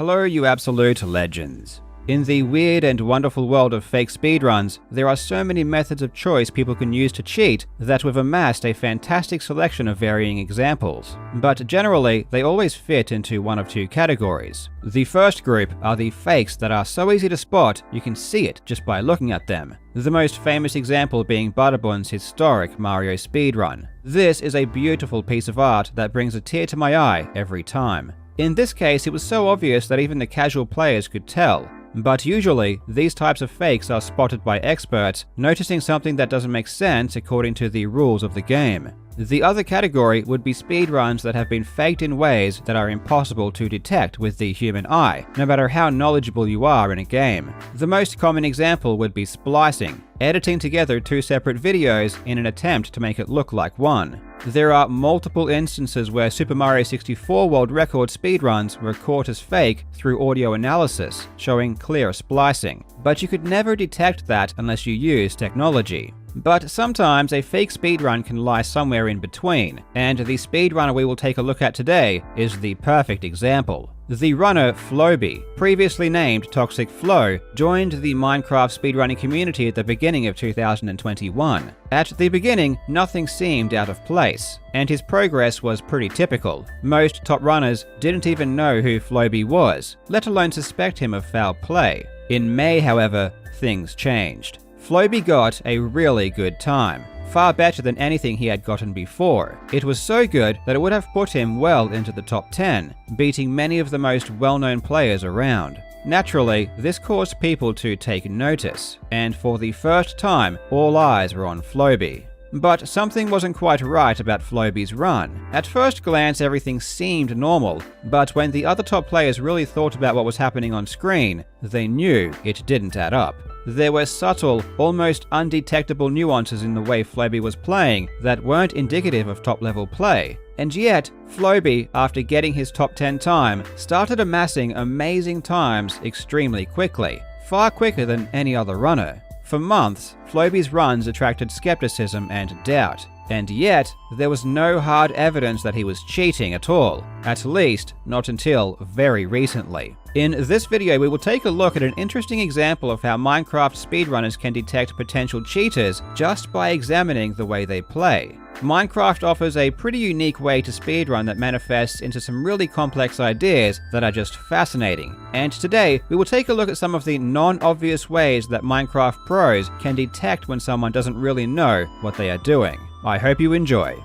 Hello, you absolute legends. In the weird and wonderful world of fake speedruns, there are so many methods of choice people can use to cheat that we've amassed a fantastic selection of varying examples. But generally, they always fit into one of two categories. The first group are the fakes that are so easy to spot you can see it just by looking at them. The most famous example being Butterbun's historic Mario speedrun. This is a beautiful piece of art that brings a tear to my eye every time. In this case, it was so obvious that even the casual players could tell. But usually, these types of fakes are spotted by experts, noticing something that doesn't make sense according to the rules of the game. The other category would be speedruns that have been faked in ways that are impossible to detect with the human eye, no matter how knowledgeable you are in a game. The most common example would be splicing, editing together two separate videos in an attempt to make it look like one. There are multiple instances where Super Mario 64 world record speedruns were caught as fake through audio analysis, showing clear splicing. But you could never detect that unless you use technology. But sometimes a fake speedrun can lie somewhere in between, and the speedrunner we will take a look at today is the perfect example. The runner Floby, previously named Toxic Flow, joined the Minecraft speedrunning community at the beginning of 2021. At the beginning, nothing seemed out of place, and his progress was pretty typical. Most top runners didn't even know who Floby was, let alone suspect him of foul play. In May, however, things changed. Floby got a really good time, far better than anything he had gotten before. It was so good that it would have put him well into the top 10, beating many of the most well-known players around. Naturally, this caused people to take notice, and for the first time, all eyes were on Floby. But something wasn't quite right about Floby's run. At first glance, everything seemed normal, but when the other top players really thought about what was happening on screen, they knew it didn't add up. There were subtle, almost undetectable nuances in the way Floby was playing that weren't indicative of top-level play. And yet, Floby, after getting his top 10 time, started amassing amazing times extremely quickly, far quicker than any other runner. For months, Floby's runs attracted skepticism and doubt, and yet there was no hard evidence that he was cheating at all, at least not until very recently. In this video, we will take a look at an interesting example of how Minecraft speedrunners can detect potential cheaters just by examining the way they play. Minecraft offers a pretty unique way to speedrun that manifests into some really complex ideas that are just fascinating. And today, we will take a look at some of the non-obvious ways that Minecraft pros can detect when someone doesn't really know what they are doing. I hope you enjoy.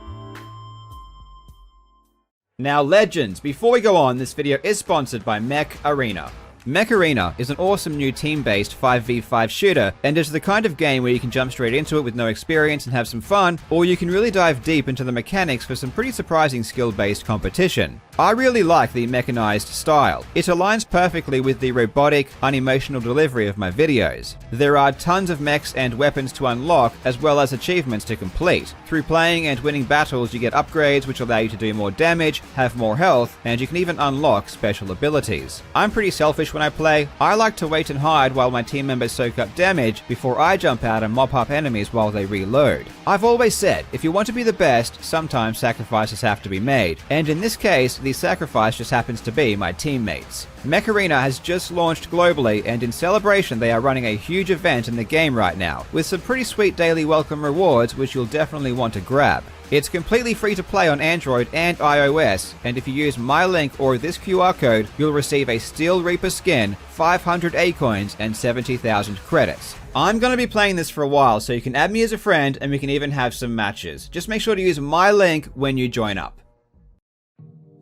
Now legends, before we go on, this video is sponsored by Mech Arena. Mech Arena is an awesome new team-based 5v5 shooter, and is the kind of game where you can jump straight into it with no experience and have some fun, or you can really dive deep into the mechanics for some pretty surprising skill-based competition. I really like the mechanized style. It aligns perfectly with the robotic, unemotional delivery of my videos. There are tons of mechs and weapons to unlock, as well as achievements to complete. Through playing and winning battles, you get upgrades which allow you to do more damage, have more health, and you can even unlock special abilities. I'm pretty selfish when I play. I like to wait and hide while my team members soak up damage before I jump out and mop up enemies while they reload. I've always said, if you want to be the best, sometimes sacrifices have to be made, and in this case, the sacrifice just happens to be my teammates. Mech Arena has just launched globally, and in celebration they are running a huge event in the game right now, with some pretty sweet daily welcome rewards which you'll definitely want to grab. It's completely free to play on Android and iOS, and if you use my link or this QR code, you'll receive a Steel Reaper skin, 500 A-coins, and 70,000 credits. I'm going to be playing this for a while, so you can add me as a friend and we can even have some matches. Just make sure to use my link when you join up.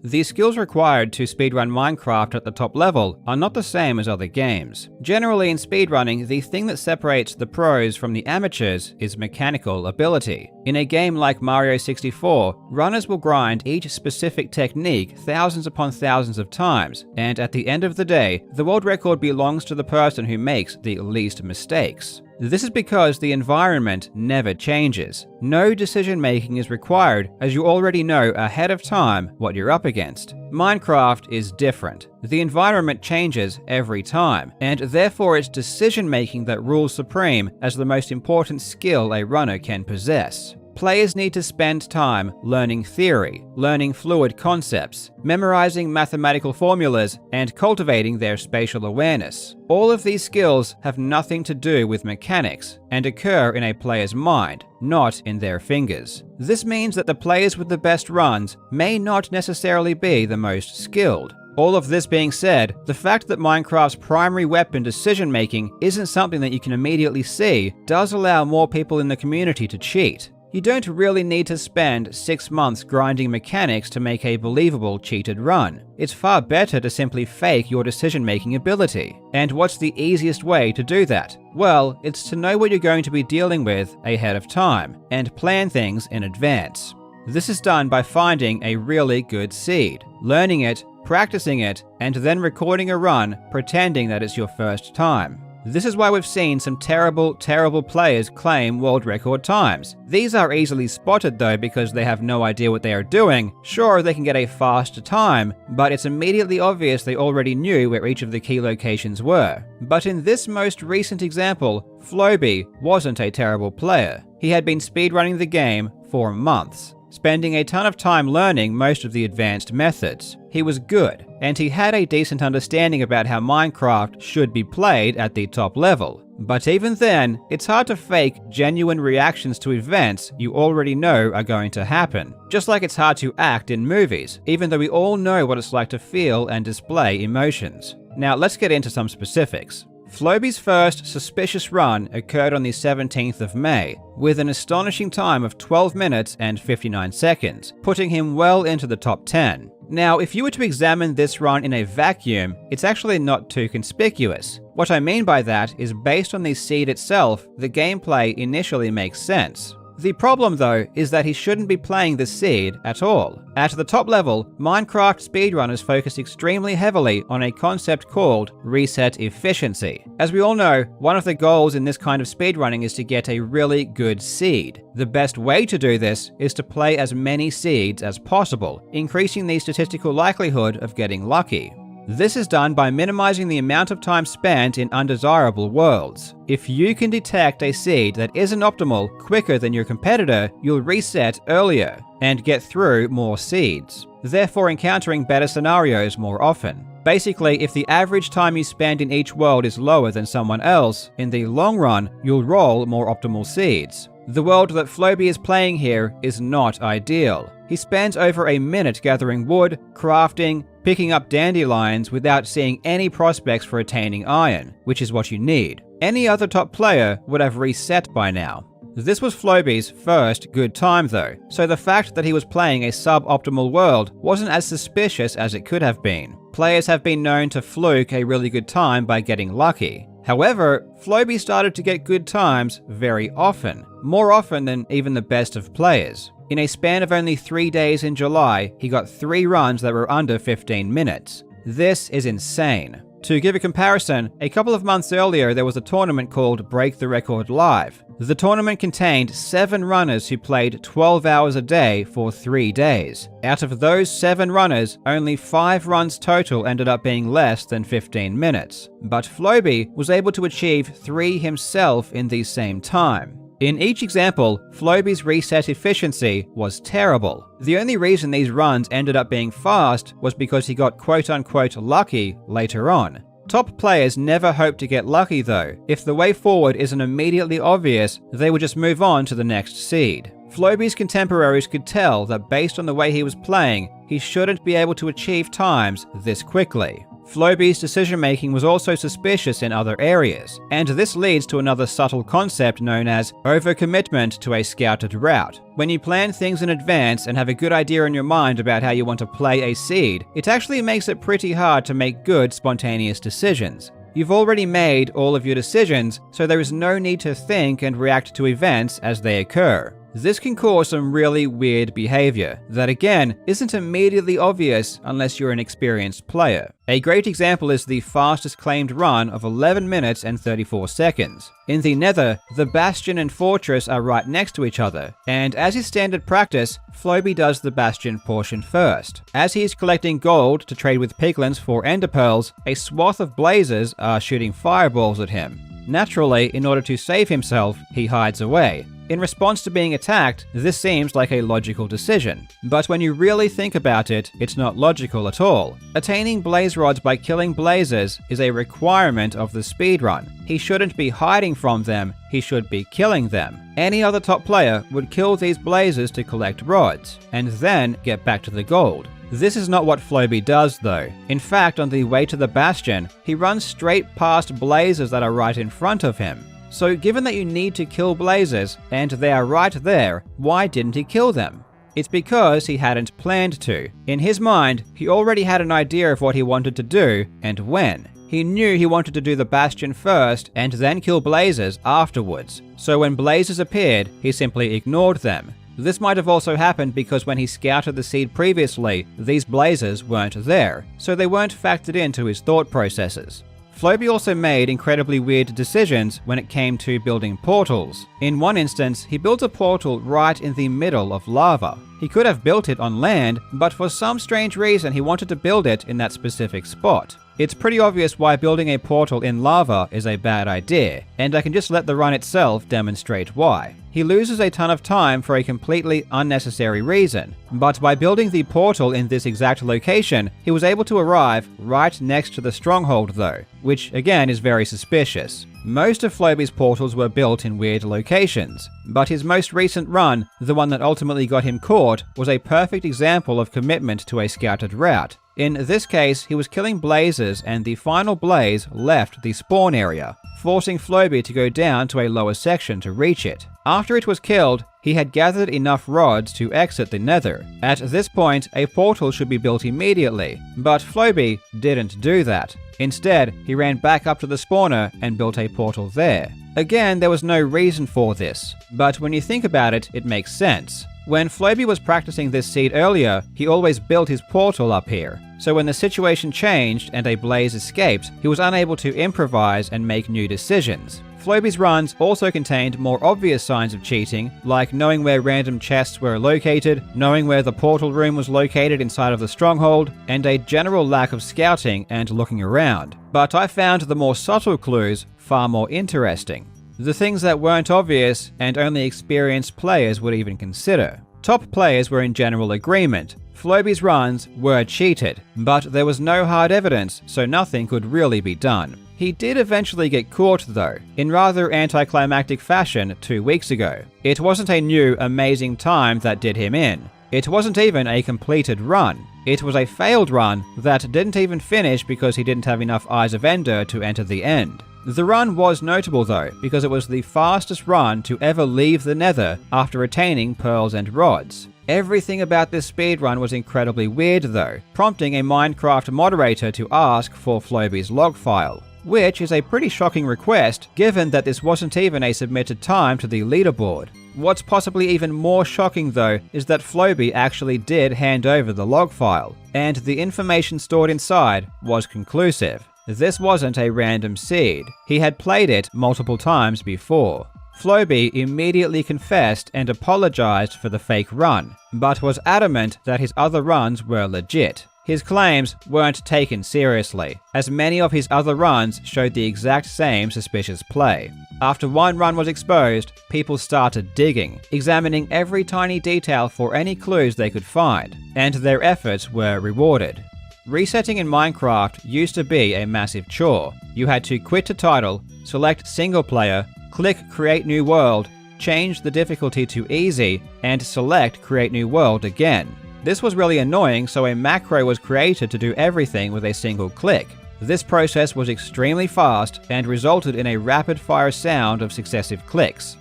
The skills required to speedrun Minecraft at the top level are not the same as other games. Generally in speedrunning, the thing that separates the pros from the amateurs is mechanical ability. In a game like Mario 64, runners will grind each specific technique thousands upon thousands of times, and at the end of the day, the world record belongs to the person who makes the least mistakes. This is because the environment never changes. No decision making is required, as you already know ahead of time what you're up against. Minecraft is different. The environment changes every time, and therefore it's decision making that rules supreme as the most important skill a runner can possess. Players need to spend time learning theory, learning fluid concepts, memorizing mathematical formulas, and cultivating their spatial awareness. All of these skills have nothing to do with mechanics and occur in a player's mind, not in their fingers. This means that the players with the best runs may not necessarily be the most skilled. All of this being said, the fact that Minecraft's primary weapon decision-making isn't something that you can immediately see does allow more people in the community to cheat. You don't really need to spend 6 months grinding mechanics to make a believable cheated run. It's far better to simply fake your decision-making ability. And what's the easiest way to do that? Well, it's to know what you're going to be dealing with ahead of time, and plan things in advance. This is done by finding a really good seed, learning it, practicing it, and then recording a run pretending that it's your first time. This is why we've seen some terrible players claim world record times. These are easily spotted though because they have no idea what they are doing. Sure, they can get a faster time, but it's immediately obvious they already knew where each of the key locations were. But in this most recent example, Floby wasn't a terrible player. He had been speedrunning the game for months, spending a ton of time learning most of the advanced methods. He was good, and he had a decent understanding about how Minecraft should be played at the top level. But even then, it's hard to fake genuine reactions to events you already know are going to happen. Just like it's hard to act in movies, even though we all know what it's like to feel and display emotions. Now let's get into some specifics. Floby's first suspicious run occurred on the 17th of May, with an astonishing time of 12 minutes and 59 seconds, putting him well into the top 10. Now, if you were to examine this run in a vacuum, it's actually not too conspicuous. What I mean by that is based on the seed itself, the gameplay initially makes sense. The problem though is that he shouldn't be playing the seed at all. At the top level, Minecraft speedrunners focus extremely heavily on a concept called reset efficiency. As we all know, one of the goals in this kind of speedrunning is to get a really good seed. The best way to do this is to play as many seeds as possible, increasing the statistical likelihood of getting lucky. This is done by minimizing the amount of time spent in undesirable worlds. If you can detect a seed that isn't optimal quicker than your competitor, you'll reset earlier and get through more seeds, therefore encountering better scenarios more often. Basically, if the average time you spend in each world is lower than someone else, in the long run, you'll roll more optimal seeds. The world that Floby is playing here is not ideal. He spends over a minute gathering wood, crafting, picking up dandelions without seeing any prospects for attaining iron, which is what you need. Any other top player would have reset by now. This was Floby's first good time though, so the fact that he was playing a suboptimal world wasn't as suspicious as it could have been. Players have been known to fluke a really good time by getting lucky. However, Floby started to get good times very often, more often than even the best of players. In a span of only 3 days in July, he got 3 runs that were under 15 minutes. This is insane. To give a comparison, a couple of months earlier there was a tournament called Break the Record Live. The tournament contained 7 runners who played 12 hours a day for 3 days. Out of those 7 runners, only 5 runs total ended up being less than 15 minutes. But Floby was able to achieve 3 himself in the same time. In each example, Floby's reset efficiency was terrible. The only reason these runs ended up being fast was because he got quote-unquote lucky later on. Top players never hope to get lucky though. If the way forward isn't immediately obvious, they will just move on to the next seed. Floby's contemporaries could tell that based on the way he was playing, he shouldn't be able to achieve times this quickly. Floby's decision-making was also suspicious in other areas, and this leads to another subtle concept known as overcommitment to a scouted route. When you plan things in advance and have a good idea in your mind about how you want to play a seed, it actually makes it pretty hard to make good spontaneous decisions. You've already made all of your decisions, so there is no need to think and react to events as they occur. This can cause some really weird behavior that again isn't immediately obvious unless you're an experienced player. A great example is the fastest claimed run of 11 minutes and 34 seconds. In the Nether, the Bastion and Fortress are right next to each other, and as is standard practice, Floby does the Bastion portion first. As he is collecting gold to trade with piglins for ender pearls, a swath of blazers are shooting fireballs at him. Naturally, in order to save himself, he hides away. In response to being attacked, this seems like a logical decision, but when you really think about it, it's not logical at all. Attaining blaze rods by killing blazes is a requirement of the speedrun. He shouldn't be hiding from them, he should be killing them. Any other top player would kill these blazes to collect rods, and then get back to the gold. This is not what Floby does though. In fact, on the way to the bastion, he runs straight past blazes that are right in front of him. So given that you need to kill blazes, and they are right there, why didn't he kill them? It's because he hadn't planned to. In his mind, he already had an idea of what he wanted to do, and when. He knew he wanted to do the bastion first, and then kill blazes afterwards. So when blazes appeared, he simply ignored them. This might have also happened because when he scouted the seed previously, these blazes weren't there, so they weren't factored into his thought processes. Floby also made incredibly weird decisions when it came to building portals. In one instance, he built a portal right in the middle of lava. He could have built it on land, but for some strange reason he wanted to build it in that specific spot. It's pretty obvious why building a portal in lava is a bad idea, and I can just let the run itself demonstrate why. He loses a ton of time for a completely unnecessary reason, but by building the portal in this exact location, he was able to arrive right next to the stronghold though, which again is very suspicious. Most of Floby's portals were built in weird locations, but his most recent run, the one that ultimately got him caught, was a perfect example of commitment to a scouted route. In this case, he was killing blazes and the final blaze left the spawn area, forcing Floby to go down to a lower section to reach it. After it was killed, he had gathered enough rods to exit the nether. At this point, a portal should be built immediately, but Floby didn't do that. Instead, he ran back up to the spawner and built a portal there. Again, there was no reason for this, but when you think about it, it makes sense. When Floby was practicing this seed earlier, he always built his portal up here. So when the situation changed and a blaze escaped, he was unable to improvise and make new decisions. Floby's runs also contained more obvious signs of cheating, like knowing where random chests were located, knowing where the portal room was located inside of the stronghold, and a general lack of scouting and looking around. But I found the more subtle clues far more interesting. The things that weren't obvious and only experienced players would even consider. Top players were in general agreement. Floby's runs were cheated, but there was no hard evidence, so nothing could really be done. He did eventually get caught though, in rather anticlimactic fashion 2 weeks ago. It wasn't a new, amazing time that did him in. It wasn't even a completed run. It was a failed run that didn't even finish because he didn't have enough Eyes of Ender to enter the end. The run was notable though, because it was the fastest run to ever leave the nether after attaining pearls and rods. Everything about this speedrun was incredibly weird though, prompting a Minecraft moderator to ask for Floby's log file, which is a pretty shocking request given that this wasn't even a submitted time to the leaderboard. What's possibly even more shocking though is that Floby actually did hand over the log file, and the information stored inside was conclusive. This wasn't a random seed. He had played it multiple times before. Floby immediately confessed and apologized for the fake run, but was adamant that his other runs were legit. His claims weren't taken seriously, as many of his other runs showed the exact same suspicious play. After one run was exposed, people started digging, examining every tiny detail for any clues they could find, and their efforts were rewarded. Resetting in Minecraft used to be a massive chore. You had to quit to title, select single player, click create new world, change the difficulty to easy, and select create new world again. This was really annoying, so a macro was created to do everything with a single click. This process was extremely fast and resulted in a rapid-fire sound of successive clicks.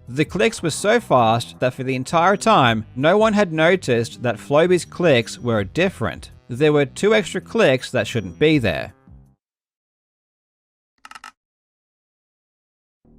The clicks were so fast that for the entire time, no one had noticed that Floby's clicks were different. There were 2 extra clicks that shouldn't be there.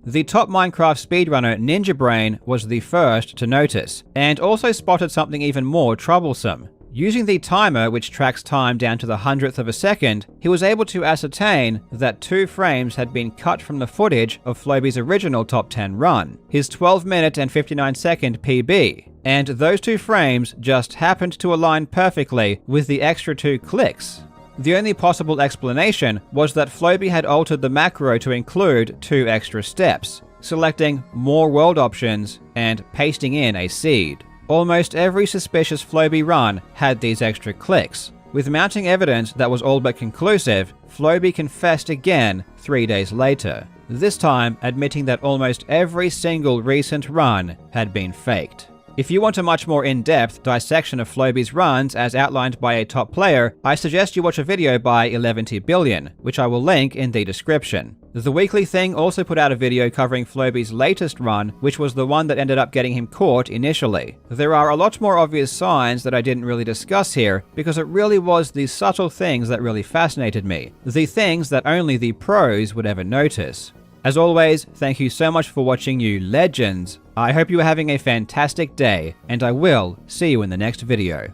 The top Minecraft speedrunner Ninja Brain was the first to notice, and also spotted something even more troublesome. Using the timer, which tracks time down to the 100th of a second, he was able to ascertain that 2 frames had been cut from the footage of Floby's original top 10 run, his 12-minute and 59-second PB, and those 2 frames just happened to align perfectly with the extra 2 clicks. The only possible explanation was that Floby had altered the macro to include 2 extra steps, selecting more world options and pasting in a seed. Almost every suspicious Floby run had these extra clicks. With mounting evidence that was all but conclusive, Floby confessed again 3 days later, this time admitting that almost every single recent run had been faked. If you want a much more in-depth dissection of Floby's runs as outlined by a top player, I suggest you watch a video by 11Billion, which I will link in the description. The Weekly Thing also put out a video covering Floby's latest run, which was the one that ended up getting him caught initially. There are a lot more obvious signs that I didn't really discuss here, because it really was the subtle things that really fascinated me, the things that only the pros would ever notice. As always, thank you so much for watching, you legends. I hope you are having a fantastic day, and I will see you in the next video.